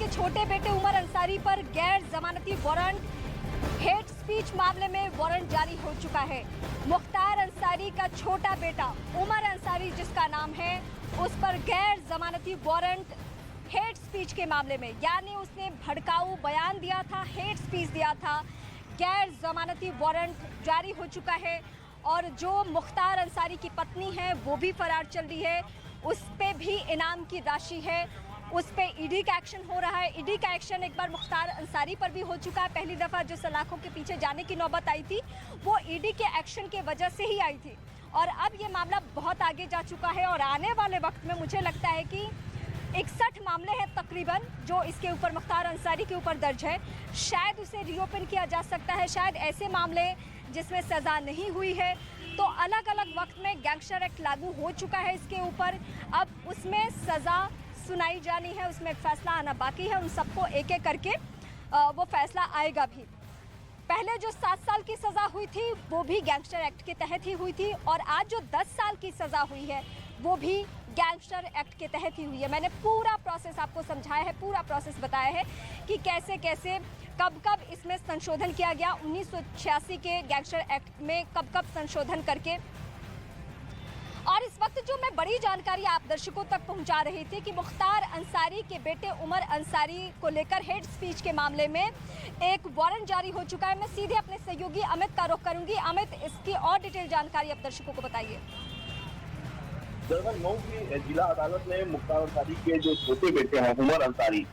छोटे बेटे उमर अंसारी पर गैर जमानती वारंट, हेट स्पीच मामले में वारंट जारी हो चुका है। मुख्तार अंसारी का छोटा बेटा उमर अंसारी जिसका नाम है, उस पर गैर जमानती वारंट हेट स्पीच के मामले में, यानी उसने भड़काऊ बयान दिया था, हेट स्पीच दिया था, गैर जमानती वारंट जारी हो चुका है। और जो मुख्तार अंसारी की पत्नी है वो भी फरार चल रही है, उस पे भी इनाम की राशि है, उस पे ईडी का एक्शन हो रहा है। ईडी का एक्शन एक बार मुख्तार अंसारी पर भी हो चुका है। पहली दफ़ा जो सलाखों के पीछे जाने की नौबत आई थी वो ईडी के एक्शन के वजह से ही आई थी, और अब ये मामला बहुत आगे जा चुका है। और आने वाले वक्त में मुझे लगता है कि 61 मामले हैं तकरीबन जो इसके ऊपर मुख्तार अंसारी के ऊपर दर्ज है। शायद उसे रीओपन किया जा सकता है, शायद ऐसे मामले जिसमें सज़ा नहीं हुई है। तो अलग अलग वक्त में गैंगस्टर एक्ट लागू हो चुका है इसके ऊपर, अब उसमें सज़ा सुनाई जानी है, उसमें फैसला आना बाकी है। उन सबको एक एक करके वो फैसला आएगा भी। पहले जो 7 साल की सज़ा हुई थी वो भी गैंगस्टर एक्ट के तहत ही हुई थी, और आज जो 10 साल की सज़ा हुई है वो भी गैंगस्टर एक्ट के तहत ही हुई है। मैंने पूरा प्रोसेस आपको समझाया है, पूरा प्रोसेस बताया है कि कैसे कैसे कब कब इसमें संशोधन किया गया, 1986 के गैंगस्टर एक्ट में कब कब संशोधन करके। और इस वक्त जो मैं बड़ी जानकारी आप दर्शकों तक पहुंचा रही थी कि मुख्तार अंसारी के बेटे उमर अंसारी को लेकर हेट स्पीच के मामले में एक वारंट जारी हो चुका है। मैं सीधे अपने सहयोगी अमित का रुख करूंगी। अमित, इसकी और डिटेल जानकारी आप दर्शकों को बताइए। दरअसल मऊ की जिला अदालत ने मुख्तार अंसारी के जो छोटे बेटे हैं उमर अंसारी,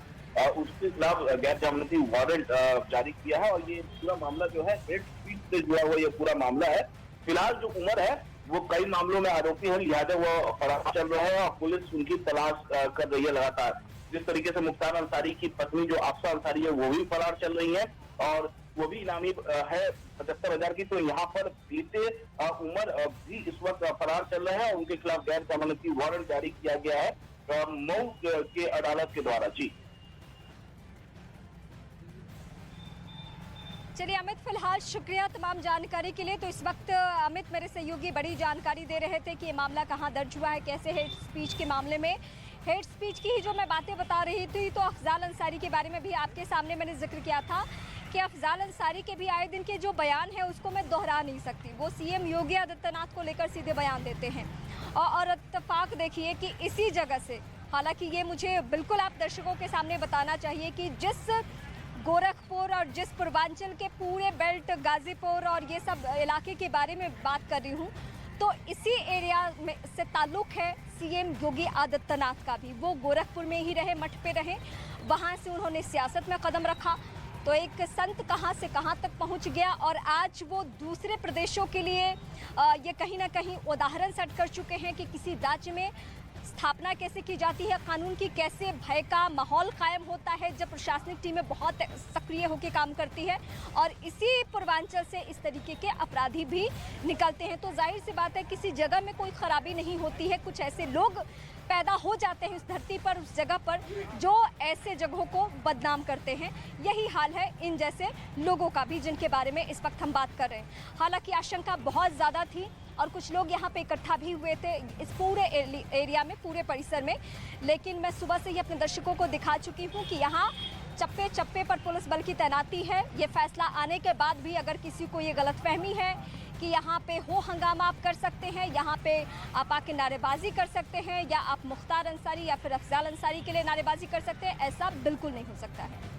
उसके खिलाफ गैर जमानती वारंट जारी किया है। और ये पूरा मामला जो है हेट स्पीच से जुड़ा हुआ ये पूरा मामला है। फिलहाल जो उमर है वो कई मामलों में आरोपी है, लिहाजा वो फरार चल रहे हैं और पुलिस उनकी तलाश कर रही है लगातार। जिस तरीके से मुख्तार अंसारी की पत्नी जो आफसा अंसारी है वो भी फरार चल रही है और वो भी इनामी है 75,000 की। तो यहाँ पर बीते उमर भी इस वक्त फरार चल रहे हैं, उनके खिलाफ गैर जमानती वारंट जारी किया गया है मऊ के अदालत के द्वारा। जी चलिए अमित, फिलहाल शुक्रिया तमाम जानकारी के लिए। तो इस वक्त अमित मेरे सहयोगी बड़ी जानकारी दे रहे थे कि ये मामला कहां दर्ज हुआ है, कैसे हेट स्पीच के मामले में। हेट स्पीच की ही जो मैं बातें बता रही थी तो अफजाल अंसारी के बारे में भी आपके सामने मैंने जिक्र किया था कि अफजाल अंसारी के भी आए दिन के जो बयान है उसको मैं दोहरा नहीं सकती। वो सीएम योगी आदित्यनाथ को लेकर सीधे बयान देते हैं, और इत्तेफाक देखिए कि इसी जगह से, हालांकि ये मुझे बिल्कुल आप दर्शकों के सामने बताना चाहिए कि जिस गोरखपुर और जिस पूर्वांचल के पूरे बेल्ट, गाजीपुर और ये सब इलाके के बारे में बात कर रही हूँ, तो इसी एरिया में से ताल्लुक है सीएम योगी आदित्यनाथ का भी। वो गोरखपुर में ही रहे, मठ पे रहे, वहाँ से उन्होंने सियासत में कदम रखा। तो एक संत कहाँ से कहाँ तक पहुँच गया, और आज वो दूसरे प्रदेशों के लिए ये कहीं ना कहीं उदाहरण सेट कर चुके हैं कि किसी राज्य में स्थापना कैसे की जाती है, कानून की कैसे भय का माहौल कायम होता है जब प्रशासनिक टीमें बहुत सक्रिय होकर काम करती है, और इसी पूर्वांचल से इस तरीके के अपराधी भी निकलते हैं। तो जाहिर सी बात है किसी जगह में कोई खराबी नहीं होती है, कुछ ऐसे लोग पैदा हो जाते हैं उस धरती पर, उस जगह पर, जो ऐसे जगहों को बदनाम करते हैं। यही हाल है इन जैसे लोगों का भी जिनके बारे में इस वक्त हम बात कर रहे हैं। हालांकि आशंका बहुत ज़्यादा थी और कुछ लोग यहाँ पे इकट्ठा भी हुए थे इस पूरे एरिया में, पूरे परिसर में, लेकिन मैं सुबह से ही अपने दर्शकों को दिखा चुकी हूँ कि यहाँ चप्पे चप्पे पर पुलिस बल की तैनाती है। ये फैसला आने के बाद भी अगर किसी को ये गलतफहमी है कि यहाँ पे हो हंगामा आप कर सकते हैं, यहाँ पे आप आके नारेबाजी कर सकते हैं, या आप मुख्तार अंसारी या फिर अफजाल अंसारी के लिए नारेबाजी कर सकते हैं, ऐसा बिल्कुल नहीं हो सकता है।